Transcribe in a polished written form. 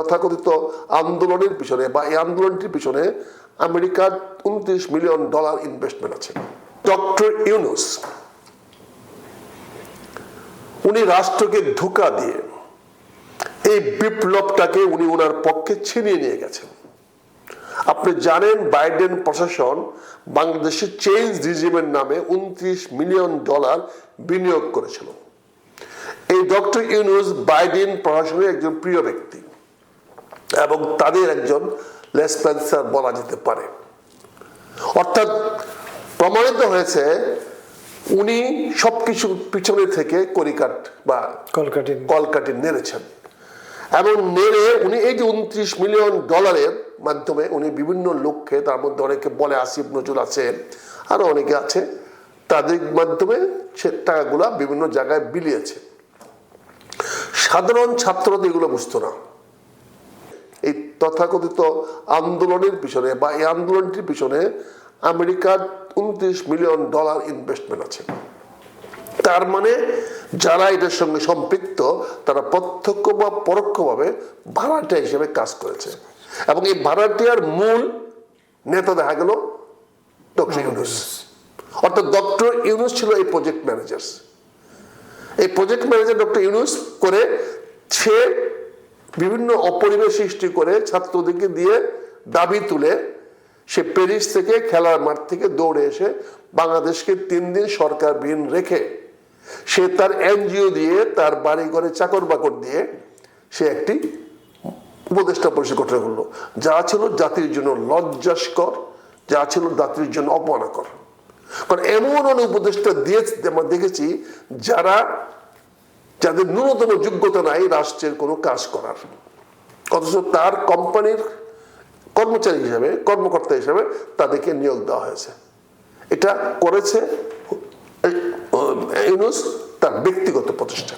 তথাকথিত আন্দোলনের পিছনে বা এই আন্দোলনটির পিছনে আমেরিকার $29 মিলিয়ন ইনভেস্টমেন্ট আছে। ডক্টর ইউনূস উনি রাষ্ট্রকে ধোঁকা দিয়ে এই বিপ্লবটাকে উনি ওনার পক্ষে ছিনিয়ে নিয়ে গেছেন। আপনি জানেন বাইডেন প্রশাসন বাংলাদেশে চেঞ্জ রিজিমের নামে $29 মিলিয়ন বিনিয়োগ করেছিল। এই ডক্টর ইউনূস বাইডেন প্রশাসনের একজন প্রিয় ব্যক্তি এবং তাদের একজন লেসপেন্সার বলা যেতে পারে। অর্থাৎ প্রমাণিত হয়েছে উনি সবকিছু পিছনে থেকে কলিকাট বা কলকাঠি নেড়েছেন এবং নেড়ে উনি এই যে $29 মিলিয়ন মাধ্যমে উনি বিভিন্ন লোককে, তার মধ্যে অনেকে বলে আসিফ নজরুল আছে, আরো অনেকে আছে, তাদের মাধ্যমে সে টাকাগুলা বিভিন্ন জায়গায় বিলিয়েছে। সাধারণ ছাত্রদের এগুলো বুঝতো না। এই তথাকথিত আন্দোলনের পিছনে বা এই আন্দোলনটির পিছনে আমেরিকার $29 মিলিয়ন ইনভেস্টমেন্ট আছে। তার মানে যারা এটার সঙ্গে সম্পৃক্ত তারা প্রত্যক্ষ বা পরোক্ষভাবে ভাড়াটিয়া হিসেবে কাজ করেছে এবং এই ভাড়াটিয়ার মূল নেতা দেখা গেল ডক্টর ইউনূস। অর্থাৎ ডক্টর ইউনূস ছিল এই প্রজেক্ট ম্যানেজার। এই প্রজেক্ট ম্যানেজার ডক্টর ইউনূস করে সে বিভিন্ন অপরিবেশ সৃষ্টি করে ছাত্রদেরকে দিয়ে দাবি তুলে সে প্যারিস থেকে খেলার মাঠ থেকে দৌড়ে এসে বাংলাদেশকে 3 দিন সরকারবিহীন রেখে সে তার এনজিও দিয়ে, তার বাড়ি ঘরে চাকর বাকর দিয়ে সে একটি উপদেষ্টা পরিষদ গঠন করলো, যা ছিল জাতির জন্য লজ্জাস্কর, যা ছিল জাতির জন্য অপমানকর। কারণ এমন অনেক উপদেষ্টা দিয়ে আমরা দেখেছি যাদের ন্যূনতম যোগ্যতা নাই রাষ্ট্রের কোনো কাজ করার, অথচ তার কোম্পানির কর্মচারী হিসাবে, কর্মকর্তা হিসাবে তাদেরকে নিয়োগ দেওয়া হয়েছে। এটা করেছে ইউনূস তার ব্যক্তিগত প্রচেষ্টা।